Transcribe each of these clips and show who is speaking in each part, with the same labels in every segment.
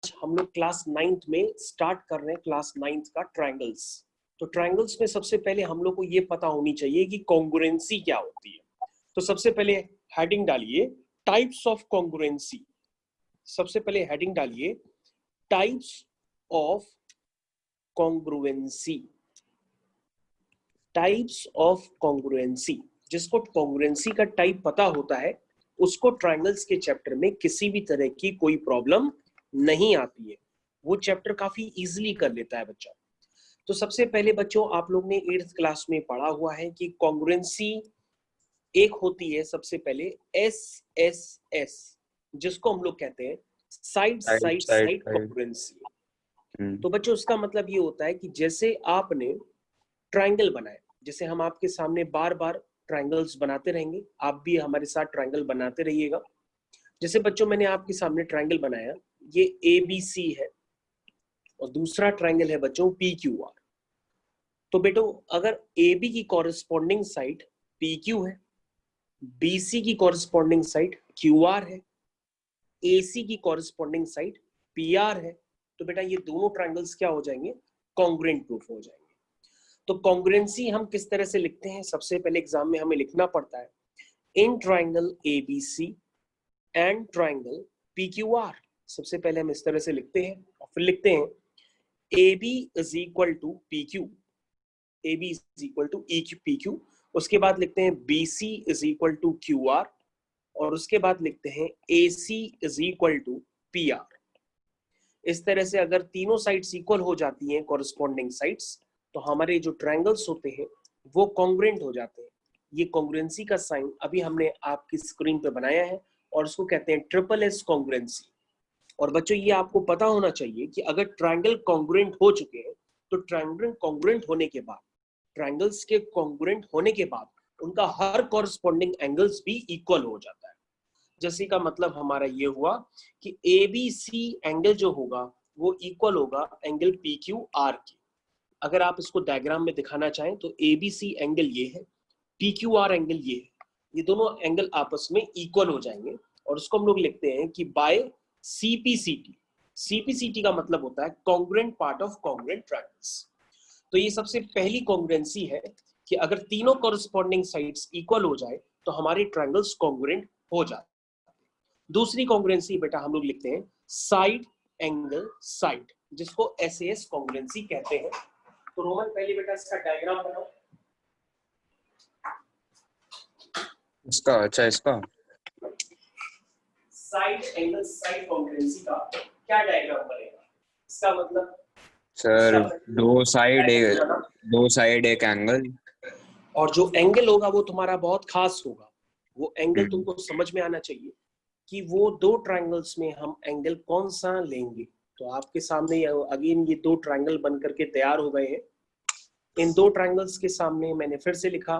Speaker 1: हम लोग class 9th में स्टार्ट कर रहे हैं क्लास 9th का ट्रायंगल्स। तो ट्रायंगल्स में सबसे पहले हम लोग को ये पता होनी चाहिए कि कॉन्ग्रुएंसी क्या होती है। तो सबसे पहले हेडिंग डालिए टाइप्स ऑफ कॉन्ग्रुएंसी। सबसे पहले हेडिंग डालिए types of congruency. Types of congruency, जिसको कॉन्ग्रुएंसी का टाइप पता होता है उसको ट्रायंगल्स के चैप्टर में किसी भी तरह की कोई प्रॉब्लम नहीं आती है, वो चैप्टर काफी इजीली कर लेता है बच्चा। तो सबसे पहले बच्चों आप लोग ने 8th क्लास में पढ़ा हुआ है कि कॉन्ग्रुएंसी एक होती है सबसे पहले एस एस एस, जिसको हम लोग कहते हैं साइड साइड साइड कॉन्ग्रुएंसी। तो बच्चों उसका मतलब ये होता है कि जैसे आपने ट्रायंगल बनाया, जैसे हम आपके सामने बार बार ट्रायंगल्स बनाते रहेंगे, आप भी हमारे साथ ट्रायंगल बनाते रहिएगा। जैसे बच्चों मैंने आपके सामने ट्रायंगल बनाया, ये ABC है और दूसरा ट्रायंगल है बच्चों PQR। तो बेटो अगर AB की कॉरेस्पॉन्डिंग साइड PQ है, BC की कॉरेस्पॉन्डिंग साइड QR है, AC की कॉरेस्पॉन्डिंग साइड PR है, तो बेटा ये दोनों ट्रायंगल्स क्या हो जाएंगे, कॉन्ग्रुएंट प्रूफ हो जाएंगे। तो कॉन्ग्रुएंसी हम किस तरह से लिखते हैं, सबसे पहले एग्जाम में हमें लिखना पड़ता है इन triangle ABC and triangle PQR। सबसे पहले हम इस तरह से लिखते हैं और फिर लिखते हैं AB is equal to PQ, AB is equal to PQ। उसके बाद लिखते हैं BC is equal to QR और उसके बाद लिखते हैं AC is equal to PR। इस तरह से अगर तीनों साइड्स इक्वल हो जाती हैं कॉरेस्पॉन्डिंग साइड्स, तो हमारे जो ट्रायंगल्स होते हैं वो कॉन्ग्रुएंट हो जाते हैं। ये कॉन्ग्रुएंसी का साइन अभी हमने आपकी स्क्रीन पे बनाया है और उसको कहते हैं SSS कॉन्ग्रुएंसी। और बच्चों ये आपको पता होना चाहिए कि अगर ट्रायंगल कॉन्ग्रुएंट हो चुके हैं तो ट्रायंगल कॉन्ग्रुएंट होने के बाद, ट्रायंगल्स के कॉन्ग्रुएंट होने के बाद उनका हर कॉरेस्पॉन्डिंग एंगल्स भी इक्वल हो जाता है। जैसे का मतलब हमारा ये हुआ कि ABC एंगल जो होगा वो इक्वल होगा एंगल PQR के। अगर आप इसको डायग्राम में दिखाना चाहें तो ABC एंगल ये है, PQR एंगल ये है, ये दोनों एंगल आपस में इक्वल हो जाएंगे और उसको हम लोग लिखते हैं कि बाय CPCT। CPCT का मतलब होता है congruent part of congruent triangles. तो ये सबसे पहली कॉन्ग्रुएंसी है कि अगर तीनों कॉरेस्पॉन्डिंग साइड्स इक्वल हो जाए तो हमारे ट्रायंगल्स कॉन्ग्रुएंट हो जाते हैं। दूसरी कॉन्ग्रुएंसी बेटा हम लोग लिखते हैं साइड एंगल साइड, जिसको SAS कॉन्ग्रुएंसी कहते हैं। तो रोमन पहले बेटा इसका डायग्राम बनाओ।
Speaker 2: इसका अच्छा, इसका
Speaker 1: साइड एंगल साइड कॉन्ग्रुएंसी का क्या डायग्राम बनेगा, इसका मतलब
Speaker 2: सर दो साइड एक एंगल,
Speaker 1: और जो एंगल होगा वो तुम्हारा बहुत खास होगा। वो एंगल तुमको समझ में आना चाहिए कि वो दो ट्रायंगल्स में हम एंगल कौन सा लेंगे। तो आपके सामने अगेन ये दो ट्रायंगल बन करके तैयार हो गए हैं। इन दो ट्रायंगल्स के सामने मैंने फिर से लिखा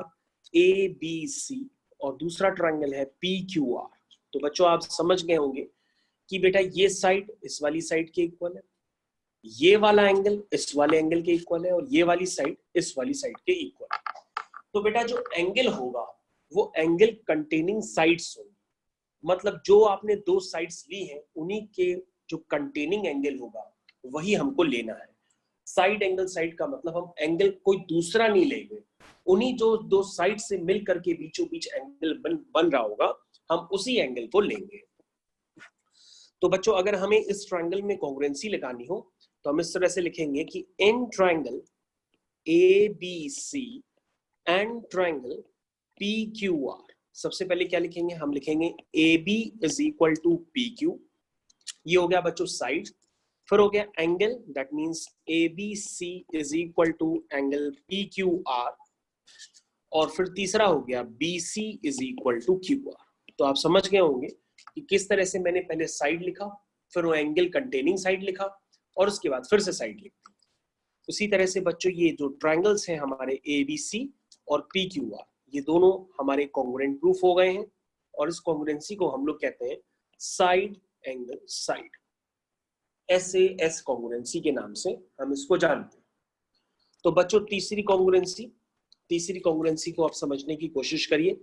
Speaker 1: ABC और दूसरा ट्रायंगल है PQR। तो बच्चों आप समझ गए होंगे कि बेटा ये साइड इस वाली साइड के इक्वल है, ये वाला एंगल इस वाले एंगल के इक्वल है और ये वाली साइड इस वाली साइड के इक्वल है। तो बेटा जो एंगल होगा वो एंगल कंटेनिंग साइड्स होंगे, मतलब जो आपने दो साइड्स ली हैं उन्हीं के जो कंटेनिंग एंगल होगा वही हमको लेना है। साइड एंगल साइड का मतलब हम एंगल कोई दूसरा नहीं लेंगे, उन्हीं जो दो साइड से मिल करके बीचों बीच एंगल बन रहा होगा हम उसी एंगल को लेंगे। तो बच्चों अगर हमें इस ट्रायंगल में कॉन्ग्रुएंसी लगानी हो तो हम इस तरह से लिखेंगे कि in triangle ABC and triangle PQR। सबसे पहले क्या लिखेंगे, हम लिखेंगे AB is equal to PQ, ये हो गया बच्चों साइड। फिर हो गया angle, that means ABC is equal to angle PQR और फिर तीसरा हो गया BC is equal to QR। तो आप समझ गए होंगे कि किस तरह से मैंने पहले साइड लिखा, फिर वो एंगल कंटेनिंग साइड लिखा और उसके बाद फिर से साइड लिखा। उसी तरह से बच्चों ये जो ट्रायंगल्स हैं हमारे ABC और PQR, ये दोनों हमारे कॉन्ग्रुएंट प्रूफ हो गए हैं और इस कॉन्ग्रुएंसी को हम लोग कहते हैं side angle side, SAS congruency के नाम से हम इसको जानते हैं। तो बच्चों तीसरी कॉन्ग्रुएंसी को आप समझने की कोशिश करिए।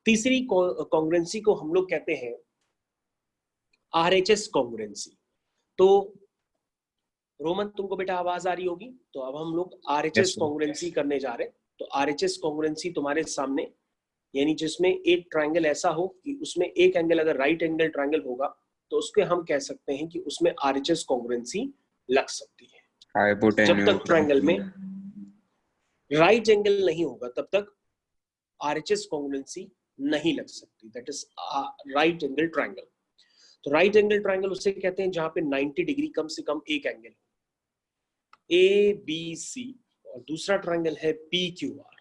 Speaker 1: तीसरी कॉन्ग्रुएंसी को हम लोग कहते हैं RHS कॉन्ग्रुएंसी। तो रोमन तुमको बेटा आवाज आ रही होगी। तो अब हम लोग आरएचएस कॉन्ग्रुएंसी करने जा रहे हैं। तो आरएचएस कॉन्ग्रुएंसी तुम्हारे सामने, यानी जिसमें एक ट्रायंगल ऐसा हो कि उसमें एक एंगल अगर राइट एंगल ट्रायंगल होगा तो उसके हम कह सकते हैं कि उसमें आरएचएस कॉन्ग्रुएंसी लग सकती है। जब तक ट्रायंगल में राइट एंगल नहीं होगा तब तक आरएचएस कॉन्ग्रुएंसी नहीं लग सकती, that is right angle triangle. तो राइट एंगल ट्रायंगल उसे कहते हैं जहां पे 90 डिग्री कम से कम एक एंगल ए बी सी, और दूसरा ट्रायंगल है पी क्यू आर।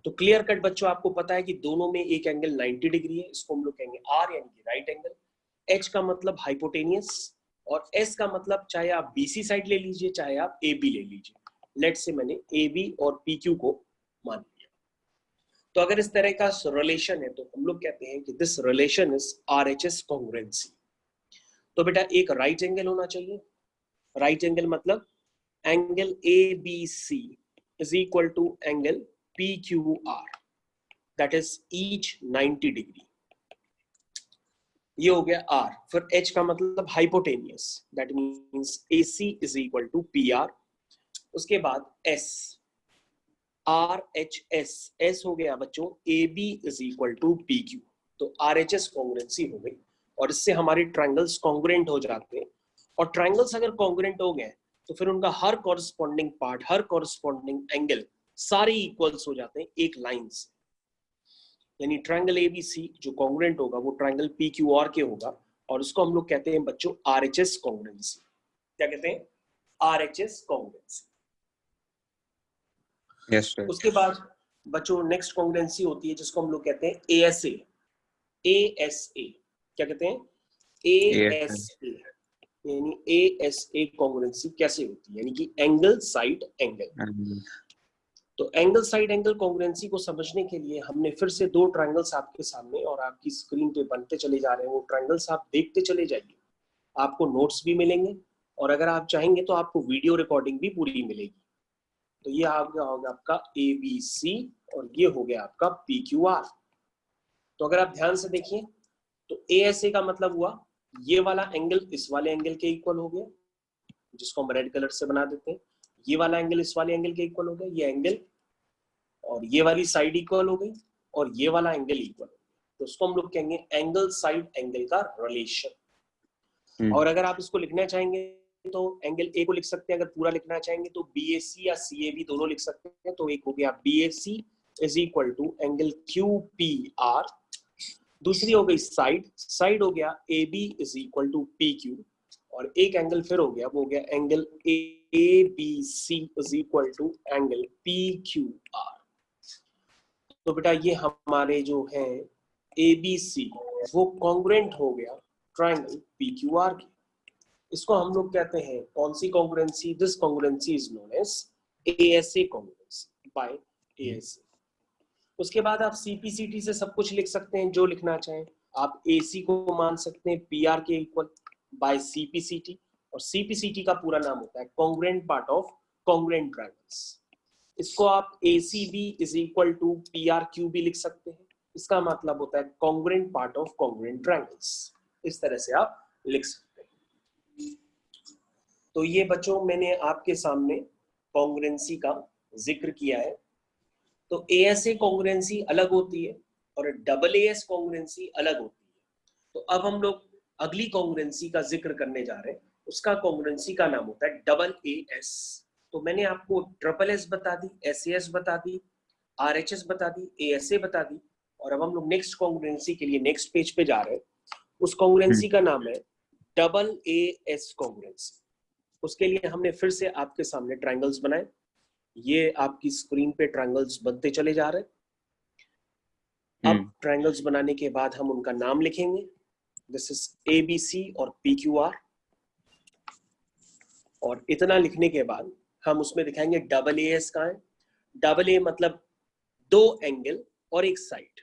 Speaker 1: तो क्लियर कट बच्चों आपको पता है कि दोनों में एक एंगल 90 डिग्री है, इसको हम लोग कहेंगे आर यानी कि राइट एंगल। एच का मतलब हाइपोटेनियस, और एस का मतलब चाहे आप बीसी साइड ले लीजिए चाहे आप ए बी ले लीजिए। लेट से मैंने ए बी और पी क्यू को मान लिया। तो अगर इस तरह का रिलेशन है तो हम लोग कहते हैं कि this relation is RHS congruency. तो बेटा एक राइट एंगल होना चाहिए। राइट एंगल मतलब angle A B C is equal to angle P Q R, that is each 90 degree. ये हो गया आर। फिर एच का मतलब hypotenuse, that means AC is equal to P R. उसके बाद S, R H S, S हो गया बच्चों A B is equal to P Q. तो आर एच एस कॉन्ग्रुएंसी हो गई, और इससे हमारे ट्रायंगल्स कॉन्ग्रुएंट हो जाते हैं। और ट्रायंगल्स अगर कॉन्ग्रुएंट हो गए तो फिर उनका हर कॉरस्पॉन्डिंग पार्ट, हर कॉरस्पॉन्डिंग एंगल सारे इक्वल्स हो जाते हैं एक लाइन से। यानी ट्रायंगल एबीसी जो कॉन्ग्रुएंट होगा वो ट्रायंगल पी क्यू आर के होगा, और उसको हम लोग कहते हैं बच्चों आरएचएस कॉन्ग्रुएंसी। क्या कहते हैं? RHS congruency.
Speaker 2: Yes sir.
Speaker 1: उसके बाद बच्चों नेक्स्ट कॉन्ग्रुएंसी होती है जिसको हम लोग कहते हैं एएसए। एएसए क्या कहते हैं? एएसए यानी एएसए कॉन्ग्रुएंसी कैसे होती है? यानी कि एंगल साइड एंगल। तो एंगल साइड एंगल कॉन्ग्रुएंसी को समझने के लिए हमने फिर से दो ट्रायंगल्स आपके सामने और आपकी स्क्रीन पे बनते चले जा रहे हैं। वो ट्रायंगल्स आप देखते चले जाइए, आपको नोट्स भी मिलेंगे, और अगर आप चाहेंगे तो आपको वीडियो रिकॉर्डिंग भी पूरी मिलेगी। तो ये आ गया होगा आपका ए बी सी, और ये हो गया आपका पी क्यू आर। तो अगर आप ध्यान से देखिए तो ए एस ए का मतलब हुआ ये वाला एंगल इस वाले एंगल के इक्वल हो गया, जिसको हम रेड कलर से बना देते हैं। ये वाला एंगल इस वाले एंगल के इक्वल हो गया, ये एंगल, और ये वाली साइड इक्वल हो गई, और ये वाला एंगल इक्वल हो गया। तो उसको हम लोग कहेंगे एंगल साइड एंगल का रिलेशन। और अगर आप इसको लिखना चाहेंगे तो एंगल ए को लिख सकते हैं, अगर पूरा लिखना चाहेंगे तो बी ए सी या सी ए बी दोनों लिख सकते हैं। तो एक हो गया B A C is equal to angle Q P R. दूसरी हो गई साइड, साइड हो गया A B is equal to P Q, और एक एंगल फिर हो गया, वो हो गया angle A B C is equal to angle P Q R. तो बेटा ये हमारे जो है ए बी सी वो कॉन्ग्रुएंट हो गया ट्रायंगल पी क्यू आर के। इसको हम लोग कहते हैं कौन सी congruency? This congruency is known as ASA congruency by ASA. उसके बाद आप सीपीसीटी से सब कुछ लिख सकते हैं जो लिखना चाहें। आप एसी को मान सकते हैं पीआर के इक्वल बाय सीपीसीटी, और सीपीसीटी का पूरा नाम होता है congruent part of congruent triangles. इसको आप ACB is equal to PR Q भी लिख सकते हैं। इसका मतलब होता है congruent part of congruent triangles. इस तरह से आप लिख सकते हैं। तो ये बच्चों मैंने आपके सामने कॉन्ग्रुएंसी का जिक्र किया है। तो एएसए कॉन्ग्रुएंसी अलग होती है और डबल एएस कॉन्ग्रुएंसी अलग होती है। तो अब हम लोग अगली कॉन्ग्रुएंसी का जिक्र करने जा रहे हैं, उसका कॉन्ग्रुएंसी का नाम होता है डबल एएस। तो मैंने आपको ट्रिपल एस बता दी, एसएएस बता दी, आरएचएस बता दी, एएसए बता दी, और अब हम लोग नेक्स्ट कॉन्ग्रुएंसी के लिए नेक्स्ट पेज पे जा रहे हैं। उस कॉन्ग्रुएंसी का नाम है डबल एएस कॉन्ग्रुएंसी। उसके लिए हमने फिर से आपके सामने ट्रायंगल्स बनाए। ये आपकी स्क्रीन पे ट्रायंगल्स बनते चले जा रहे हैं। अब ट्रायंगल्स बनाने के बाद हम उनका नाम लिखेंगे। दिस इज एबीसी और पीक्यूआर, और इतना लिखने के बाद हम उसमें दिखाएंगे डबल एएस कहाँ है। डबल ए मतलब दो एंगल और एक साइड।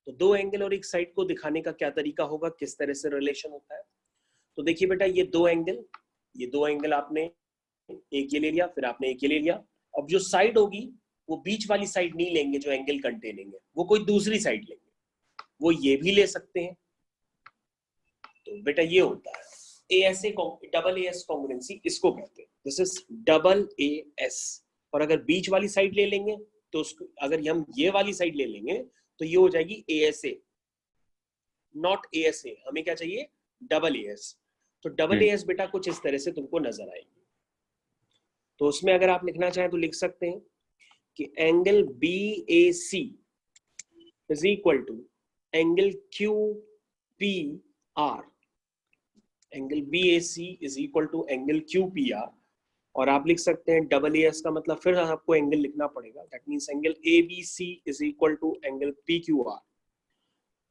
Speaker 1: तो दो एंगल और एक साइड को दिखाने का क्या तरीका होगा, किस तरह से रिलेशन होता है? तो देखिए बेटा ये दो एंगल आपने एक ये ले लिया, फिर आपने एक ये ले लिया। अब जो साइड होगी वो बीच वाली साइड नहीं लेंगे जो एंगल कंटेनिंग है, वो कोई दूसरी साइड लेंगे। वो ये भी ले सकते हैं। तो बेटा ये होता है ASA डबल AS कॉन्ग्रुएंसी इसको कहते हैं, दिस इज डबल AS। और अगर बीच वाली साइड ले लेंगे तो उसको, अगर हम ये वाली साइड ले लेंगे तो ये हो जाएगी ASA, नॉट ASA। हमें क्या चाहिए, डबल AS। तो डबल AS बेटा कुछ इस तरह से तुमको नजर आएगी। तो उसमें अगर आप लिखना चाहें तो लिख सकते हैं कि angle BAC is equal to angle QPR, angle BAC is equal to angle QPR। और आप लिख सकते हैं डबल AS का मतलब फिर आपको एंगल लिखना पड़ेगा, that means angle ABC is equal to angle PQR।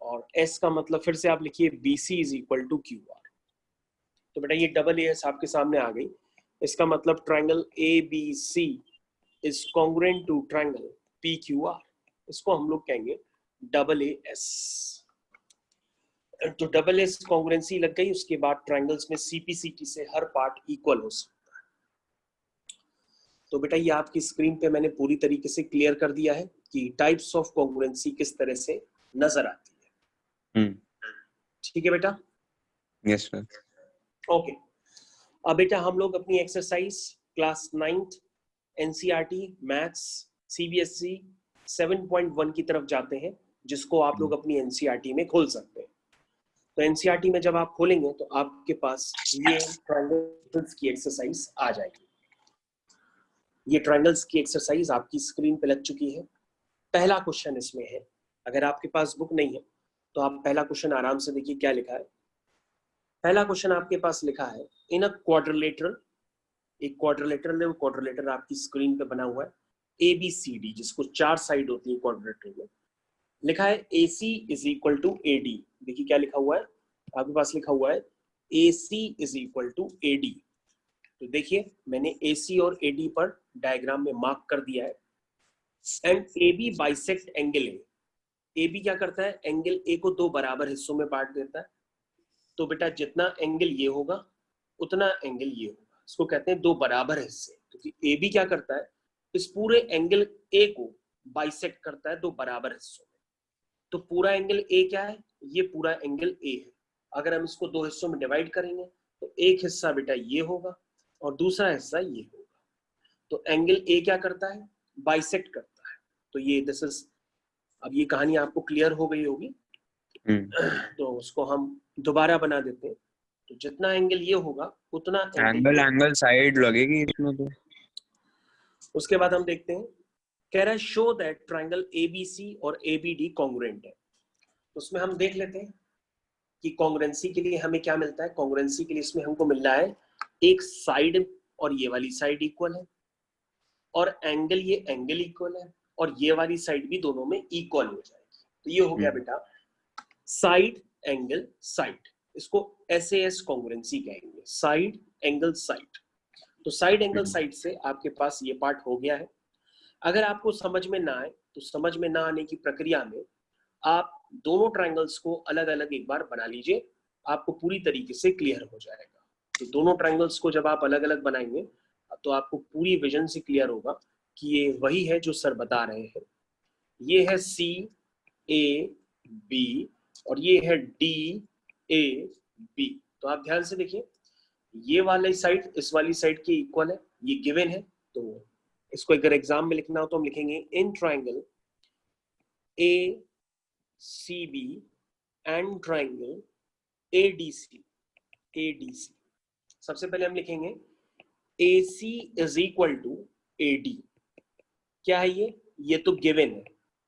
Speaker 1: और S का मतलब फिर से आप लिखिए BC is equal to QR। तो बेटा ये डबल AS आपके सामने आ गई। इसका मतलब triangle ABC is congruent to triangle PQR। इसको हम लोग कहेंगे डबल AS। तो डबल AS कॉन्ग्रुएंसी लग गई। उसके बाद ट्रायंगल्स में CPCT से हर पार्ट इक्वल हो सकता है। तो बेटा ये आपकी स्क्रीन पे मैंने पूरी तरीके से क्लियर कर दिया है कि टाइप्स ऑफ कॉन्ग्रुएंसी किस तरह से नजर आती है। ठीक है बेटा?
Speaker 2: Yes sir.
Speaker 1: ओके, अब बेटा हम लोग अपनी exercise class 9th NCERT maths CBSE 7.1 की तरफ जाते हैं, जिसको आप लोग अपनी NCERT में खोल सकते हैं। तो NCERT में जब आप खोलेंगे तो आपके पास ये ट्रायंगल्स की एक्सरसाइज आ जाएगी। ये ट्रायंगल्स की एक्सरसाइज आपकी स्क्रीन पे लग चुकी है। पहला क्वेश्चन इसमें है, अगर आपके पास बुक नहीं है तो आप पहला क्वेश्चन आराम से देखिए क्या लिखा है। पहला क्वेश्चन आपके पास लिखा है, इन अ क्वाड्रिलेटरल, एक क्वाड्रिलेटरल है, वो क्वाड्रिलेटरल आपकी स्क्रीन पे बना हुआ है ABCD, जिसको 4 साइड होती है क्वाड्रिलेटरल में। लिखा है AC is equal to AD। देखिए क्या लिखा हुआ है आपके पास, लिखा हुआ है AC is equal to AD। तो देखिए मैंने AC और AD पर डायग्राम में मार्क कर दिया है। And AB bisect angle A। AB क्या करता है, एंगल A को 2 बराबर हिस्सों में बांट देता है। तो बेटा जितना एंगल ये होगा उतना एंगल ये होगा, इसको कहते हैं 2 बराबर हिस्से। क्योंकि AB क्या करता है, इस पूरे एंगल A को बाइसेक्ट करता है 2 बराबर हिस्सों में। तो पूरा एंगल A क्या है, ये पूरा एंगल A है। अगर हम इसको 2 हिस्सों में डिवाइड करेंगे तो एक हिस्सा बेटा ये होगा और दूसरा हिस्सा ये होगा। तो एंगल A क्या करता है, बाइसेक्ट करता है। तो ये दिस इज, अब ये कहानी आपको क्लियर हो गई होगी। तो उसको हम दोबारा बना देते हैं। तो जितना एंगल ये होगा उतना
Speaker 2: एंगल साइड लगेगी इसमें तो।
Speaker 1: उसके बाद हम देखते हैं, कह रहा है शो दैट ट्रायंगल ABC और ABD कॉन्ग्रुएंट है। तो उसमें हम देख लेते हैं कि कॉन्ग्रुएंसी के लिए हमें क्या मिलता है। कॉन्ग्रुएंसी के लिए इसमें हमको मिल रहा है एक साइड और ये वाली साइड इक्वल है, और एंगल ये एंगल इक्वल है, और ये वाली साइड भी दोनों में इक्वल हो जाएगी। तो ये हो गया बेटा साइड एंगल साइड। इसको SAS कॉन्ग्रुएंसी कहेंगे, साइड एंगल साइड। तो साइड एंगल साइड से आपके पास ये पार्ट हो गया है। अगर आपको समझ में ना आए तो समझ में ना आने की प्रक्रिया में आप दोनों ट्रायंगल्स को अलग अलग एक बार बना लीजिए, आपको पूरी तरीके से क्लियर हो जाएगा। तो दोनों ट्रायंगल्स को जब आप अलग अलग बनाएंगे तो आपको पूरी विजन से क्लियर होगा कि ये वही है जो सर बता रहे हैं। ये है CAB और ये है DAB। तो आप ध्यान से देखिए, ये वाली साइड इस वाली साइड के इक्वल है, ये गिवन है। तो इसको अगर एग्जाम में लिखना हो तो हम लिखेंगे in triangle ACB and triangle ADC। सबसे पहले हम लिखेंगे AC is equal to AD। क्या है ये तो गिवन है,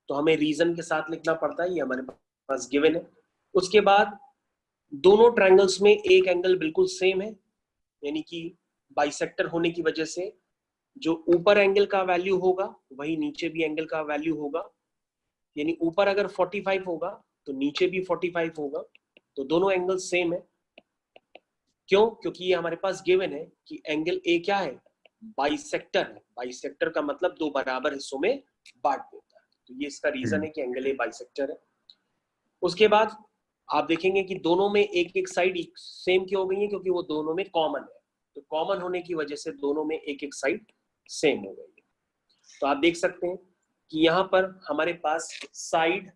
Speaker 1: तो हमें रीजन के साथ लिखना पड़ता है, ये हमारे पास गिवन है। उसके बाद दोनों ट्रायंगल्स में एक एंगल बिल्कुल सेम है, यानी कि बाइसेक्टर होने की वजह से जो ऊपर एंगल का वैल्यू होगा वही नीचे भी एंगल का वैल्यू होगा। यानी ऊपर अगर 45 होगा तो नीचे भी 45 होगा। तो दोनों एंगल सेम है। क्यों? क्योंकि ये हमारे पास गिवन है कि एंगल A क्या है, बाइसेक्टर है। बाइसेक्टर का मतलब 2 बराबर हिस्सों में बांट देता है। तो ये इसका रीजन है कि एंगल A बाइसेक्टर है। उसके बाद आप देखेंगे कि दोनों में एक एक साइड सेम क्यों हो गई है, क्योंकि वो दोनों में कॉमन है। तो कॉमन होने की वजह से दोनों में एक एक साइड सेम हो गई है। तो आप देख सकते हैं कि यहाँ पर हमारे पास साइड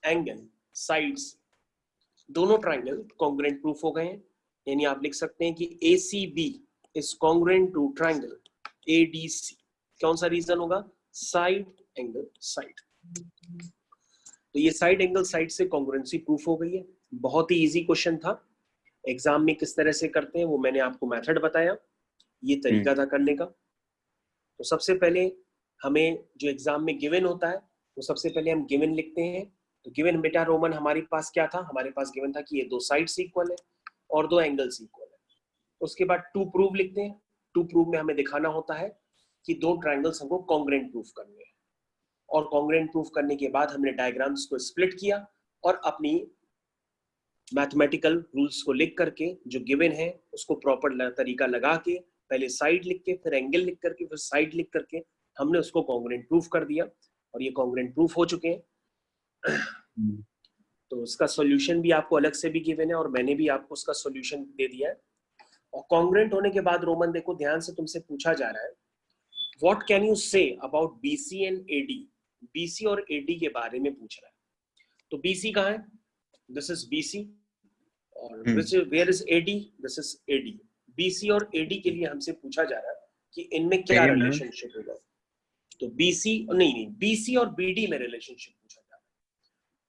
Speaker 1: एंगल साइड्स दोनों ट्रायंगल कॉन्ग्रुएंट प्रूफ हो गए हैं। यानी आप लिख सकते हैं कि ACB is congruent to triangle ADC। कौन सा रीजन होगा? Side angle side. तो ये साइड एंगल साइड से कॉन्ग्रुएंसी प्रूफ हो गई है। बहुत ही इजी क्वेश्चन था। एग्जाम में किस तरह से करते हैं वो मैंने आपको मेथड बताया, ये तरीका था करने का। तो सबसे पहले हमें जो एग्जाम में गिवन होता है वो सबसे पहले हम गिवन लिखते हैं। तो गिवन बेटा रोमन हमारे पास क्या था? हमारे पास गिवन था कि ये दो साइड्स इक्वल है और दो एंगल्स इक्वल है। उसके बाद टू प्रूव लिखते हैं। टू प्रूव में हमें दिखाना होता है कि दो ट्राइंगल्स हमको कॉन्ग्रुएंट प्रूफ करने हैं, और कॉन्ग्रुएंट प्रूफ करने के बाद हमने डायग्राम्स को स्प्लिट किया और अपनी मैथमेटिकल रूल्स को लिख करके जो गिवन है उसको प्रॉपर तरीका लगा के, पहले साइड लिख के फिर एंगल लिख करके फिर साइड लिख करके हमने उसको कॉन्ग्रुएंट प्रूफ कर दिया, और ये कॉन्ग्रुएंट प्रूफ हो चुके हैं। तो उसका सॉल्यूशन भी आपको अलग से भी गिवन है और मैंने भी आपको उसका सॉल्यूशन दे दिया है। और कॉन्ग्रुएंट होने के बाद रोमन देखो ध्यान से तुमसे पूछा जा रहा है, what can you say about BC and AD? BC और AD के बारे में पूछ रहा है। तो BC कहाँ है? दिस इज BC, और where is AD? This is AD। BC और AD के लिए हमसे पूछा जा रहा है कि इनमें क्या रिलेशनशिप होगा। तो BC नहीं, BC और BD में रिलेशनशिप पूछा जा रहा है।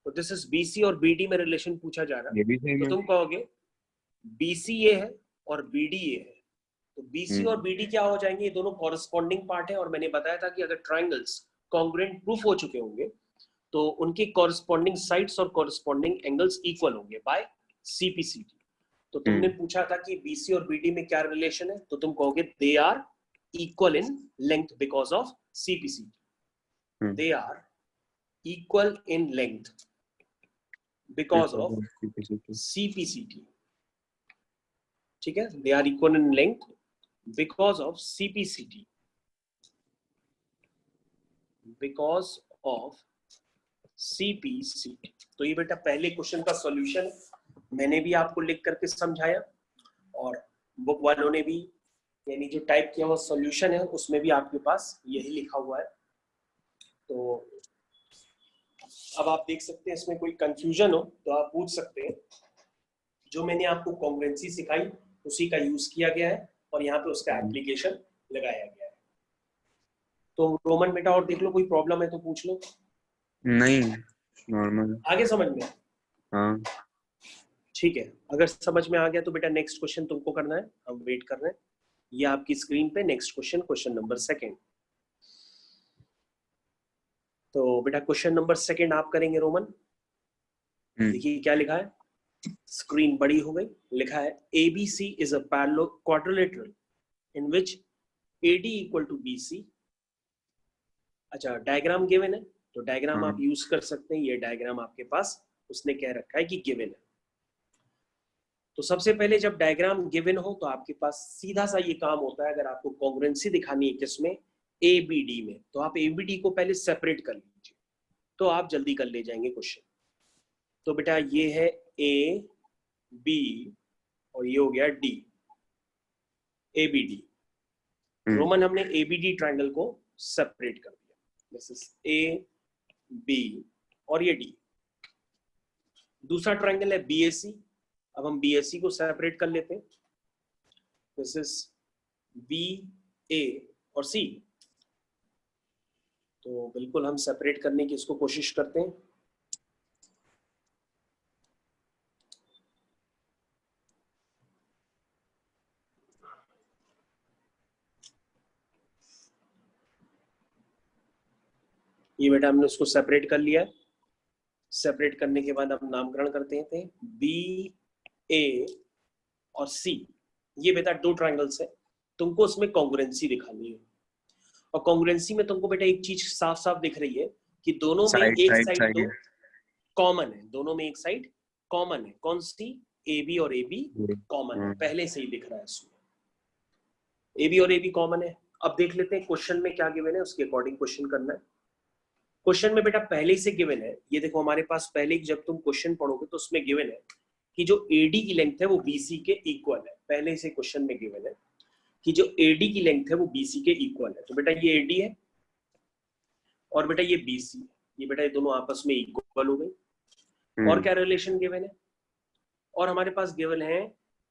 Speaker 1: तो दिस इज BC और BD में रिलेशन पूछा जा रहा है। तो तुम कहोगे BC ये है और BD ये है, तो BC और BD क्या हो जाएंगे? ये दोनों कॉरेस्पॉन्डिंग पार्ट है, और मैंने बताया था कि अगर ट्राइंगल्स कॉन्ग्रुएंट प्रूफ हो चुके होंगे तो उनके कॉरेस्पॉन्डिंग साइड्स और कॉरेस्पॉन्डिंग एंगल्स इक्वल होंगे बाय CPCT। तो तुमने पूछा था कि BC और BD में क्या रिलेशन है, तो तुम कहोगे they are equal in length because of CPCT। They are equal in length because of CPCT। ठीक है, they are equal in length because of CPCT, because of CPCT। तो ये बेटा पहले क्वेश्चन का सॉल्यूशन मैंने भी आपको लिख करके समझाया, और बुक वालों ने भी, यानी जो टाइप किया हुआ सॉल्यूशन है उसमें भी आपके पास यही लिखा हुआ है। तो अब आप देख सकते हैं इसमें कोई कंफ्यूजन हो तो आप पूछ सकते हैं। जो मैंने आपको कॉन्ग्रुएंसी सिखाई उसी का यूज किया गया है और यहाँ पे उसका एप्लीकेशन लगाया गया है। तो रोमन बेटा और देख लो, कोई प्रॉब्लम है तो पूछ लो।
Speaker 2: नहीं, नॉर्मल।
Speaker 1: आगे समझ में?
Speaker 2: हाँ
Speaker 1: ठीक है, अगर समझ में आ गया तो बेटा नेक्स्ट क्वेश्चन तुमको करना है, हम वेट कर रहे हैं। ये आपकी स्क्रीन पे नेक्स्ट क्वेश्चन, क्वेश्चन नंबर 2। तो बेटा क्वेश्चन नंबर 2 आप करेंगे रोमन। देखिए क्या लिखा है, स्क्रीन बड़ी हो गई। लिखा है ABC is a quadrilateral in which AD equal to BC। अच्छा, डायग्राम गिवन है तो डायग्राम आप यूज कर सकते हैं। ये डायग्राम आपके पास उसने कह रखा है कि गिवन है। तो सबसे पहले जब डायग्राम गिवन हो तो आपके पास सीधा सा ये काम होता है, अगर आपको कॉन्ग्रुएंसी दिखानी है किसमें, ABD में, तो आप ABD को पहले सेपरेट कर लीजिए, तो आप जल्दी कर ले जाएंगे क्वेश्चन। तो बेटा ये है A B और ये हो गया D, ABD। रोमन हमने ABD ट्रायंगल को सेपरेट कर दिया, दिस इज AB और ये D। दूसरा ट्रायंगल है BAC, अब हम BAC को सेपरेट कर लेते हैं, दिस इज BA और C। तो बिल्कुल हम सेपरेट करने की इसको कोशिश करते हैं। ये बेटा हमने उसको सेपरेट कर लिया है। सेपरेट करने के बाद हम नामकरण करते हैं BA और C। ये बेटा दो ट्रायंगल्स है, तुमको उसमें कॉन्ग्रुएंसी दिखानी है। और कॉन्ग्रुएंसी में तुमको बेटा एक चीज साफ साफ दिख रही है कि दोनों में एक साइड तो कॉमन है, दोनों में एक साइड कॉमन है। कौन सी? AB और AB कॉमन है, पहले से ही दिख रहा है इसमें AB और AB कॉमन है। अब देख लेते हैं क्वेश्चन में क्या गिवन है, उसके अकॉर्डिंग क्वेश्चन करना है। क्वेश्चन में बेटा पहले से गिवन है, ये देखो हमारे पास पहले जब तुम क्वेश्चन पढ़ोगे तो उसमें गिवन है कि जो AD की लेंथ है वो BC के इक्वल है। पहले से क्वेश्चन में गिवन है कि जो AD की लेंथ है वो BC के इक्वल है। तो बेटा ये AD है और बेटा ये BC है, ये बेटा ये दोनों आपस में इक्वल हो गई। और क्या रिलेशन गिवन है? और हमारे पास गिवन है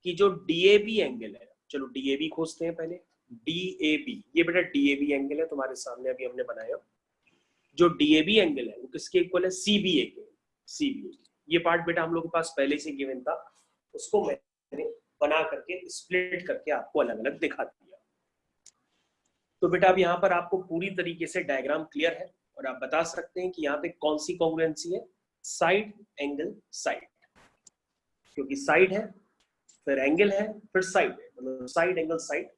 Speaker 1: कि जो डीएबी एंगल है, चलो डीएबी खोजते हैं पहले। डीएबी, ये बेटा डीएबी एंगल है, तुम्हारे सामने अभी हमने बनाया। जो डीएबी एंगल है वो किसके इक्वल है? सीबीए के। सीबीए, ये पार्ट बेटा हम लोग के पास पहले से गिवन था, उसको मैंने बना करके स्प्लिट करके आपको अलग अलग दिखा दिया। तो बेटा अब यहाँ पर आपको पूरी तरीके से डायग्राम क्लियर है और आप बता सकते हैं कि यहाँ पे कौन सी कॉन्ग्रुएंसी है? साइड एंगल साइड, क्योंकि साइड है फिर एंगल है फिर साइड है, मतलब साइड एंगल साइड,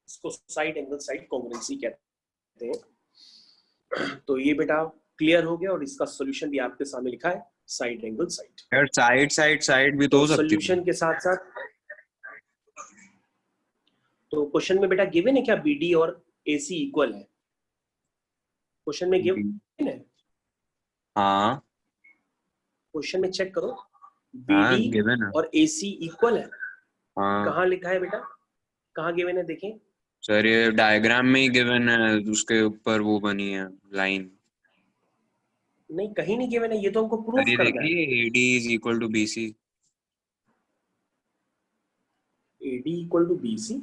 Speaker 1: इसको साइड एंगल साइड कॉन्ग्रुएंसी कहते हैं। तो ये बेटा क्लियर हो गया और इसका सॉल्यूशन भी आपके सामने लिखा है, साइड एंगल साइड।
Speaker 2: यार साइड साइड साइड भी तो
Speaker 1: तो
Speaker 2: हो सकती है।
Speaker 1: सॉल्यूशन के साथ साथ तो क्वेश्चन में बेटा गिवन है क्या बीडी और एसी इक्वल है? क्वेश्चन में गिवन है?
Speaker 2: हाँ
Speaker 1: क्वेश्चन में चेक करो,
Speaker 2: हाँ
Speaker 1: बीडी
Speaker 2: गिवन है।
Speaker 1: और एसी इक्वल है।
Speaker 2: हाँ
Speaker 1: कहाँ लिखा है बेटा, कहाँ गिवन है देखें?
Speaker 2: सर ये डायग्राम में ही गिवन है, उसके ऊपर वो बनी है लाइन।
Speaker 1: नहीं, कहीं नहीं गिवन है, ये तो हमको
Speaker 2: सर
Speaker 1: प्रूफ
Speaker 2: ये
Speaker 1: करना है।
Speaker 2: देखिए AD is equal to BC।
Speaker 1: AD equal to BC,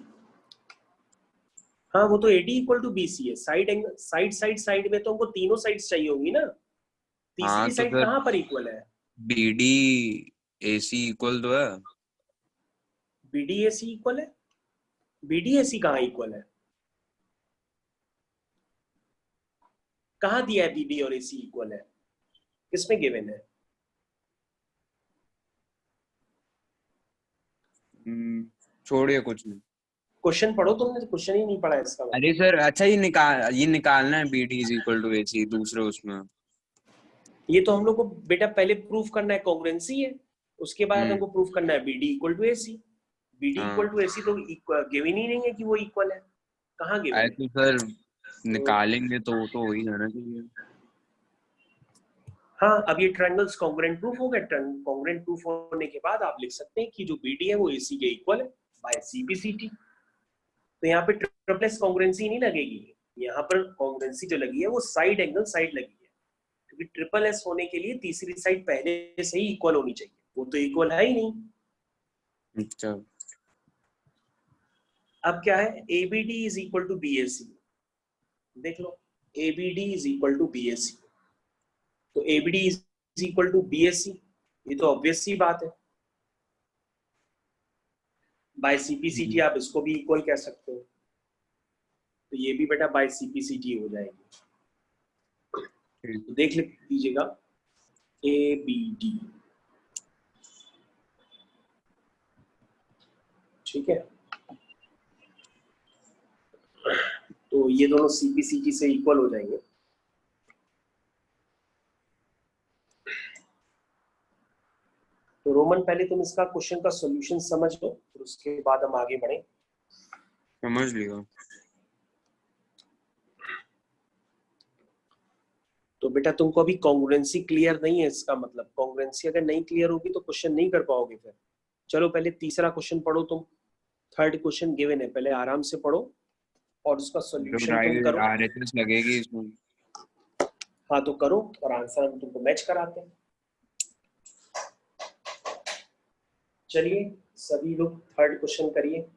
Speaker 1: हाँ वो तो AD इक्वल टू BC है। Side angle side side side में तो हमको तीनों साइड्स चाहिए होंगी ना, तीसरी
Speaker 2: हाँ तो
Speaker 1: साइड
Speaker 2: फिर
Speaker 1: कहाँ पर इक्वल है?
Speaker 2: BD AC इक्वल तो है।
Speaker 1: BD AC इक्वल है? BD AC कहाँ इक्वल है? कहाँ दिया है BD और AC इक्वल है? किसमें गिवन है?
Speaker 2: छोड़िए कुछ नहीं।
Speaker 1: क्वेश्चन पढ़ो, तुमने तो क्वेश्चन ही नहीं पढ़ा इसका
Speaker 2: अरे
Speaker 1: मतलब।
Speaker 2: सर अच्छा ये निकालना है BD is equal to AC दूसरे उसमें।
Speaker 1: ये तो हम लोग को बेटा पहले प्रूफ करना है कॉन्ग्रुएंसी है, उसके बाद
Speaker 2: हम्म
Speaker 1: हमको प्रूफ करना है BD equal to AC। BD
Speaker 2: हाँ
Speaker 1: इक्वल टू AC तो गिवन ही नहीं है कि वो इक्वल है, कहाँ गिवन
Speaker 2: आए
Speaker 1: है?
Speaker 2: तो सर
Speaker 1: तो
Speaker 2: निकालेंगे तो वही जाना चाहिए।
Speaker 1: हाँ, अब ये ट्रायंगल्स कॉन्ग्रुएंट प्रूफ हो गए। कॉन्ग्रुएंट प्रूफ होने के बाद आप लिख सकते हैं कि जो BD है वो AC के इक्वल है बाय CPCT। तो यहाँ पे ट्रिपलेस कॉन्ग्रुएंसी नहीं लगेगी, यहाँ पर कॉन्ग्रुएंसी जो लगी है वो साइड एंगल साइड लगी है, क्योंकि ट्रिपल एस होने के लिए तीसरी साइड पहले से ही इक्वल होनी चाहिए, वो तो इक्वल है ही नहीं।
Speaker 2: अच्छा
Speaker 1: अब क्या है, ABD is equal to BAC, देख लो ABD is equal to BAC, तो ABD is equal to BAC, ये तो ऑब्वियस सी बात है। बाय CPCT आप इसको भी इक्वल कह सकते हो, तो ये भी बेटा बाय CPCT हो जाएगी। तो देख लीजिएगा ABD, ठीक है, तो ये दोनों CPCT से इक्वल हो जाएंगे। तो रोमन पहले तुम इसका क्वेश्चन का सॉल्यूशन समझ लो, फिर उसके बाद हम आगे बढ़े।
Speaker 2: समझ लिया।
Speaker 1: तो बेटा तुमको अभी कॉन्ग्रुएंसी क्लियर नहीं है, इसका मतलब कॉन्ग्रुएंसी अगर नहीं क्लियर होगी तो क्वेश्चन नहीं कर पाओगे फिर। चलो पहले तीसरा क्वेश्चन पढ़ो तुम, थर्ड क्वेश्चन गिवन है, पहले आराम से पढ़ो और उसका
Speaker 2: जो
Speaker 1: सॉल्यूशन तुम करो।
Speaker 2: RHS लगेगी इसमें।
Speaker 1: हाँ तो करो और आंसर हम तुमको मैच कराते हैं। चलिए सभी लोग थर्ड क्वेश्चन करिए।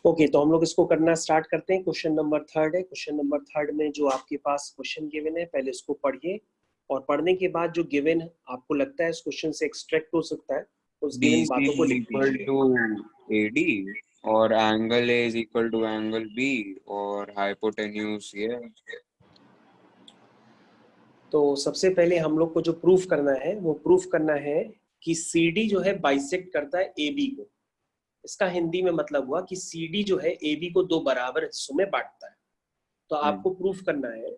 Speaker 1: ओके, तो हम लोग इसको करना स्टार्ट करते हैं। क्वेश्चन नंबर थर्ड है। क्वेश्चन नंबर थर्ड में जो आपके पास क्वेश्चन गिवन है, पहले इसको पढ़िए और पढ़ने के बाद जो गिवन आपको लगता है इस क्वेश्चन से एक्सट्रैक्ट हो सकता है, उस गिवन
Speaker 2: BC
Speaker 1: बातों को
Speaker 2: is
Speaker 1: लिख
Speaker 2: equal
Speaker 1: दीजिए।
Speaker 2: to AD और angle A is equal to angle B और हाइपोटेन्यूज ये।
Speaker 1: तो सबसे पहले हम लोग को जो प्रूफ करना है वो प्रूफ करना है कि CD जो है बाइसेक्ट करता है AB को। इसका हिंदी में मतलब हुआ कि CD जो है AB को दो बराबर हिस्सों में बांटता है। तो आपको प्रूफ करना है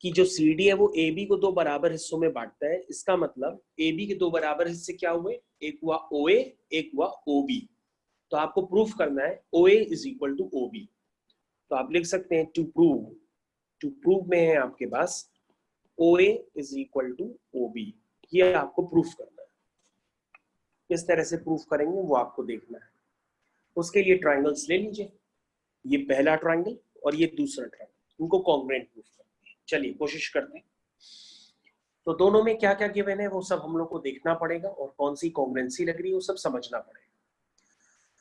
Speaker 1: कि जो CD है वो AB को दो बराबर हिस्सों में बांटता है। इसका मतलब AB के दो बराबर हिस्से क्या हुए, एक हुआ OA, एक हुआ OB। तो आपको प्रूफ करना है OA is equal to OB। तो आप लिख सकते हैं टू प्रूव में है आपके पास OA is equal to OB। ये आपको प्रूफ करना है। किस तरह से प्रूफ करेंगे वो आपको देखना है। उसके लिए ट्राइंगल्स ले लीजिए, ये पहला ट्राइंगल और ये दूसरा ट्राइंगल, इनको कॉन्ग्रुएंट प्रूफ करते हैं। चलिए कोशिश करते हैं। तो दोनों में क्या क्या गिवन है वो सब हम लोग को देखना पड़ेगा और कौन सी कॉन्ग्रुएंसी लग रही है वो सब समझना पड़ेगा।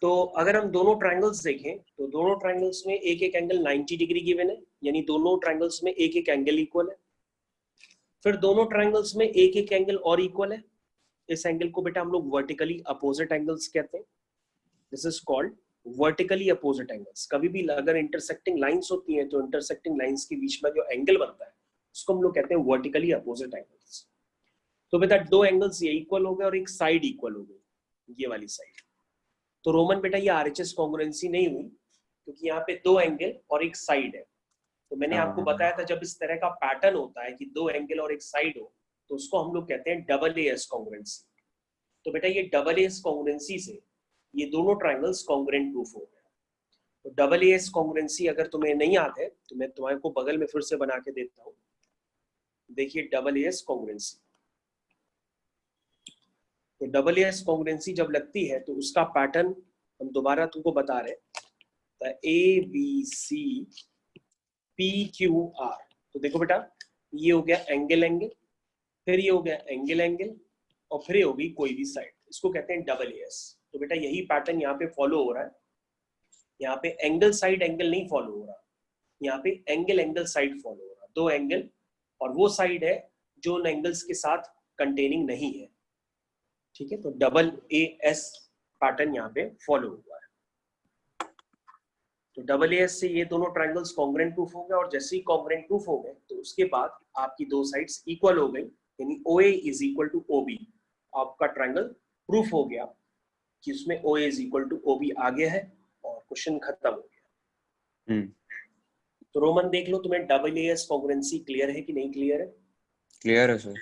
Speaker 1: तो अगर हम दोनों ट्राइंगल्स देखें तो दोनों ट्राइंगल्स में एक एक एंगल 90 डिग्री गिवन है, यानी दोनों ट्राइंगल्स में एक एक एंगल इक्वल है। फिर दोनों ट्राइंगल्स में एक एक एंगल और इक्वल है। इस एंगल को बेटा हम लोग वर्टिकली अपोजिट एंगल्स कहते हैं। This is called vertically opposite angles. कभी भी अगर इंटरसेक्टिंग लाइंस होती हैं तो इंटरसेक्टिंग लाइंस के बीच में जो एंगल बनता है उसको हम लोग कहते हैं वर्टिकली अपोजिट एंगल्स। तो बेटा दो एंगल्स ये इक्वल हो गए और एक साइड इक्वल हो गई, ये वाली साइड। तो रोमन बेटा ये आरएचएस कॉन्ग्रुएंसी नहीं हुई क्योंकि यहाँ पे दो एंगल और एक साइड है। तो मैंने आपको बताया था जब इस तरह का पैटर्न होता है कि दो एंगल और एक साइड हो तो उसको हम लोग कहते हैं डबल एएस कॉन्ग्रुएंसी। तो बेटा ये डबल एएस कॉन्ग्रुएंसी से ये दोनों ट्राइंगल्स कॉन्ग्रुएंट प्रूफ हो गए। तो डबल एएस कॉन्ग्रुएंसी अगर तुम्हें नहीं याद है तो मैं तुम्हारे को बगल में फिर से बना के देता हूँ। देखिए डबल एएस कॉन्ग्रुएंसी। तो डबल एएस कॉन्ग्रुएंसी जब लगती है तो उसका पैटर्न हम दोबारा तुमको बता रहे हैं, ABC PQR। तो देखो बेटा ये हो गया एंगल एंगल, फिर ये हो गया एंगल एंगल और फिर ये होगी कोई भी साइड, इसको कहते हैं डबल एएस। तो बेटा यही पैटर्न यहाँ पे फॉलो हो रहा है। यहाँ पे एंगल साइड एंगल नहीं फॉलो हो रहा, यहाँ पे एंगल एंगल साइड फॉलो हो रहा। दो एंगल और वो साइड है जो उन एंगल्स के साथ कंटेनिंग नहीं है। ठीक है, तो डबल एएस पैटर्न यहाँ पे फॉलो हुआ है। तो डबल एएस से ये दोनों ट्राइंगल्स कॉन्ग्रुएंट प्रूफ हो गए और जैसे ही कॉन्ग्रुएंट प्रूफ हो गए तो उसके बाद आपकी दो साइड्स इक्वल हो गई, यानी OA is equal to OB। आपका ट्राइंगल प्रूफ हो गया कि उसमें OA is equal to OB आ गया है और क्वेश्चन खत्म हो गया। तो रोमन देख लो तुम्हें डबल एएस कॉन्ग्रुएंसी क्लियर है कि नहीं क्लियर है?
Speaker 2: क्लियर है सर।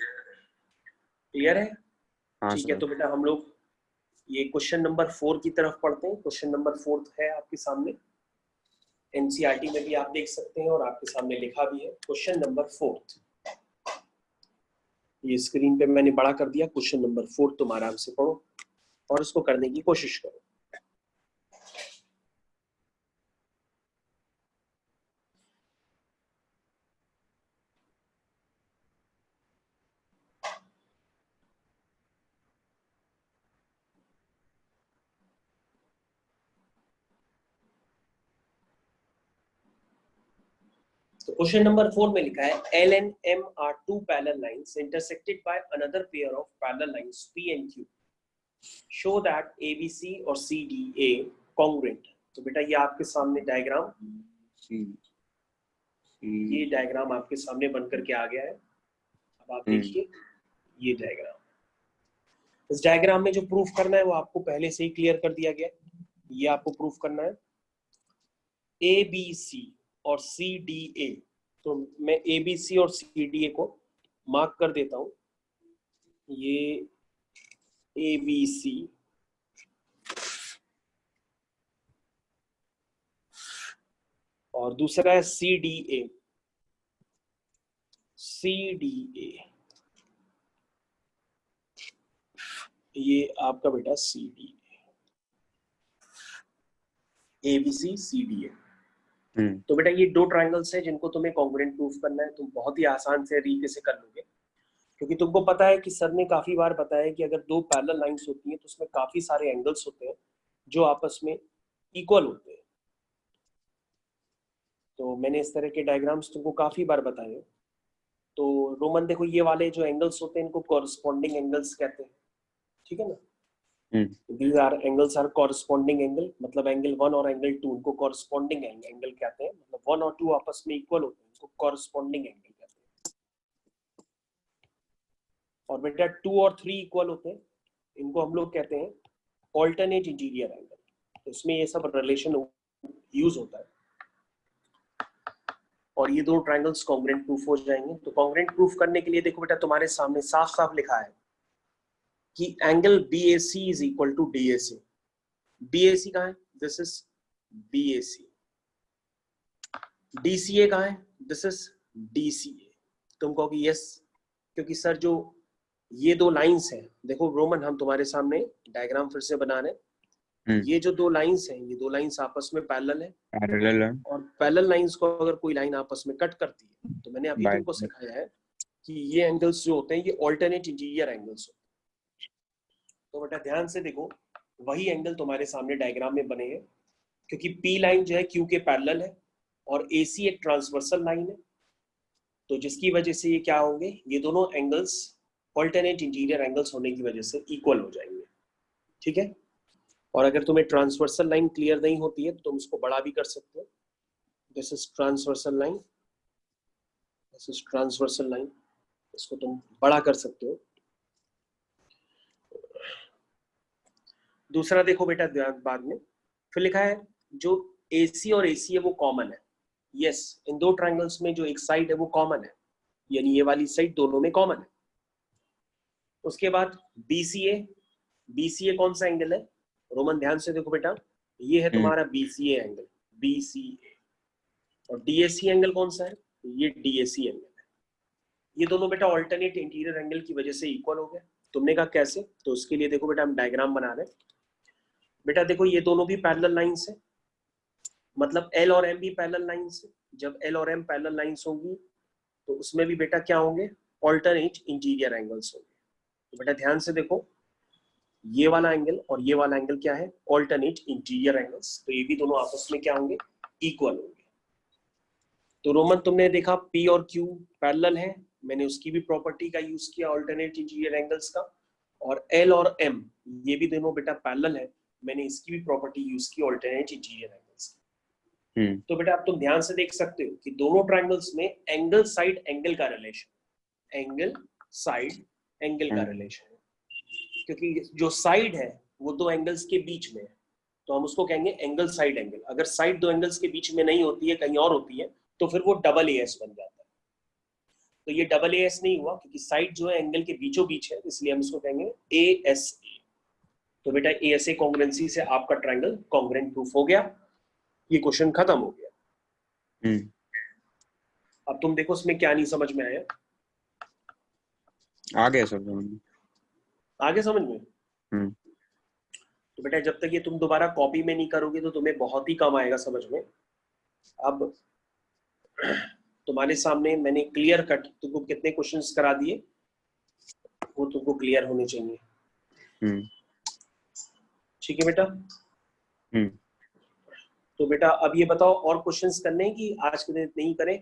Speaker 1: क्लियर है?
Speaker 2: हाँ
Speaker 1: ठीक है,
Speaker 2: सर।
Speaker 1: तो बेटा हम लोग ये क्वेश्चन नंबर 4 की तरफ पढ़ते हैं। क्वेश्चन नंबर 4 है आपके सामने, एनसीईआरटी में भी आप देख सकते हैं और आपके सामने लिखा भी है। क्वेश्चन नंबर 4 ये स्क्रीन पे मैंने बड़ा कर दिया। क्वेश्चन नंबर 4 तुम आराम से पढ़ो और उसको करने की कोशिश करो। तो क्वेश्चन नंबर 4 में लिखा है L and M are two parallel lines intersected by another pair of parallel lines P and Q. Show that ABC और CDA congruent। तो बेटा ये आपके सामने डायग्राम, ये डायग्राम आपके सामने बनकर के आ गया है। अब आप देखिए ये डायग्राम, इस डायग्राम में जो प्रूफ करना है वो आपको पहले से ही क्लियर कर दिया गया है। ये आपको प्रूफ करना है ABC और CDA। तो मैं ABC और CDA को मार्क कर देता हूं। ये ABC और दूसरा है CDA। ये आपका बेटा CDA, ABC CDA। तो बेटा ये दो ट्राइंगल्स हैं जिनको तुम्हें कॉन्ग्रुएंट प्रूफ करना है। तुम बहुत ही आसान से तरीके से कर लोगे क्योंकि तुमको पता है कि सर ने काफी बार बताया कि अगर दो पैरेलल लाइंस होती हैं तो उसमें काफी सारे एंगल्स होते हैं जो आपस में इक्वल होते हैं। तो मैंने इस तरह के डायग्राम्स तुमको काफी बार बताए हैं। तो रोमन देखो, ये वाले जो एंगल्स होते हैं इनको कॉरस्पॉन्डिंग एंगल्स कहते हैं, ठीक है ना। These are angles are corresponding angle, मतलब एंगल 1 और एंगल 2 उनको कॉरस्पॉन्डिंग एंगल कहते हैं, मतलब 1 और 2 आपस में इक्वल होते हैं, इसको कॉरस्पॉन्डिंग एंगल कहते हैं। और बेटा 2 और 3 इक्वल होते हैं, इनको हम लोग कहते हैं ऑल्टरनेट इंटीरियर एंगल। तो इसमें ये सब रिलेशन यूज होता है। और ये दो ट्रायंगल्स कॉन्ग्रुएंट प्रूफ हो जाएंगे। तो कॉन्ग्रुएंट प्रूफ करने के लिए देखो बेटा, तुम्हारे सामने साफ साफ लिखा है कि angle BAC is equal to DAC। BAC कहाँ है? This is BAC। DCA कहाँ है? This is DCA। तुम कहोगे यस, क्योंकि सर जो ये दो लाइंस हैं, देखो रोमन हम तुम्हारे सामने डायग्राम फिर से बना रहे हैं। ये जो दो लाइंस हैं, ये दो लाइंस आपस में पैरेलल है। और पैरेलल लाइंस को अगर कोई लाइन आपस में कट करती है, तो मैंने अभी तुमको सिखाया है कि ये एंगल्स जो होते हैं ये ऑल्टरनेट इंटीरियर एंगल्स होते हैं। तो बेटा ध्यान से देखो, वही एंगल तुम्हारे सामने डायग्राम में बने हैं, क्योंकि P लाइन जो है Q के पैरेलल है और AC एक ट्रांसवर्सल लाइन है। तो जिसकी वजह से ये क्या होंगे, ये दोनों एंगल्स ऑल्टरनेट इंटीरियर एंगल्स होने की वजह से इक्वल हो जाएंगे, ठीक है। और अगर तुम्हें ट्रांसवर्सल लाइन क्लियर नहीं होती है तो तुम उसको बड़ा भी कर सकते हो। This is transversal line, this is transversal line, इसको तुम बड़ा कर सकते हो। दूसरा देखो बेटा बाद में फिर लिखा है जो AC और AC है वो कॉमन है। यस, इन दो ट्रायंगल्स में जो एक साइड है वो कॉमन है, यानी ये वाली साइड दोनों में कॉमन है। उसके बाद BCA कौन सा एंगल है? रोमन ध्यान से देखो बेटा, ये है तुम्हारा BCA एंगल, BCA। और DAC एंगल कौन सा है? ये DAC एंगल है। ये दोनों बेटा ऑल्टरनेट इंटीरियर एंगल की वजह से इक्वल हो गए। तुमने कहा कैसे? तो उसके लिए देखो बेटा हम डायग्राम बना रहे हैं। बेटा देखो, ये दोनों भी पैरेलल लाइंस है, मतलब L और M भी पैरेलल लाइंस है। जब L और M पैरेलल लाइंस होंगी तो उसमें भी बेटा क्या होंगे? ऑल्टरनेट इंटीरियर एंगल्स होंगे। तो बेटा ध्यान से देखो, ये वाला एंगल और ये वाला एंगल क्या है? Alternate interior angles. तो ये भी दोनों आपस में क्या होंगे? इक्वल होंगे। तो रोमन तुमने देखा P और Q पैरेलल है, मैंने उसकी भी प्रॉपर्टी का यूज किया ऑल्टरनेट इंटीरियर एंगल्स का। और L और M ये भी दोनों बेटा पैरेलल है, मैंने इसकी भी प्रॉपर्टी यूज की ऑल्टरनेट इंटीरियर एंगल्स की। तो बेटा अब तुम ध्यान से देख सकते हो कि दोनों ट्रायंगल्स में एंगल साइड एंगल का रिलेशन, एंगल साइड एंगल का रिलेशन है, क्योंकि जो साइड है वो दो एंगल्स के बीच में है, तो हम उसको कहेंगे एंगल साइड एंगल। अगर साइड दो एंगल्स के बीच में नहीं होती है, कहीं और होती है, तो फिर वो डबल AS बन जाता है। तो ये डबल AS नहीं हुआ, क्योंकि साइड जो है एंगल के बीचों बीच है, इसलिए हम इसको कहेंगे ASA। तो बेटा ASA कॉन्ग्रुएंसी से आपका ट्रायंगल कॉन्ग्रुएंट प्रूफ हो गया। ये क्वेश्चन खत्म हो गया। अब तुम देखो इसमें क्या नहीं समझ में आया?
Speaker 2: आगे सब
Speaker 1: आगे समझ में। तो बेटा जब तक ये तुम दोबारा कॉपी में नहीं करोगे तो तुम्हें बहुत ही कम आएगा समझ में। अब तुम्हारे सामने मैंने क्लियर कट तुमको कितने क्वेश्चंस करा दिए, वो तुमको क्लियर होने चाहिए। ठीक है बेटा। तो बेटा अब ये बताओ, और क्वेश्चंस करने हैं कि आज के दिन नहीं करें?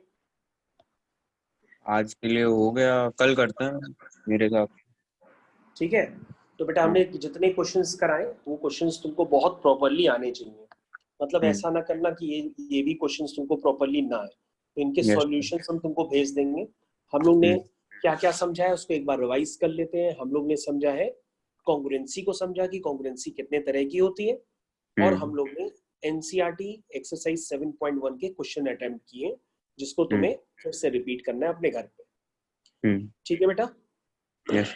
Speaker 2: आज के लिए हो गया, कल करते हैं मेरे साथ।
Speaker 1: ठीक है। तो बेटा हमने जितने क्वेश्चंस कराए वो क्वेश्चंस तुमको बहुत प्रॉपर्ली आने चाहिए। मतलब ऐसा ना करना कि ये भी क्वेश्चंस तुमको प्रॉपर्ली ना आए। तो इनके सॉल्यूशंस हम तुमको भेज देंगे। हम लोग ने क्या क्या समझा है उसको एक बार रिवाइज कर लेते हैं। हम लोग ने समझा है कॉन्ग्रुएंसी को, समझा कि कॉन्ग्रुएंसी कितने तरह की होती है, और हम लोग ने NCERT एक्सरसाइज 7.1 के क्वेश्चन अटेम्प्ट किए, जिसको तुम्हें फिर से रिपीट करना है अपने घर पे। ठीक है बेटा?
Speaker 2: यस।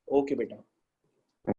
Speaker 1: ओके बेटा।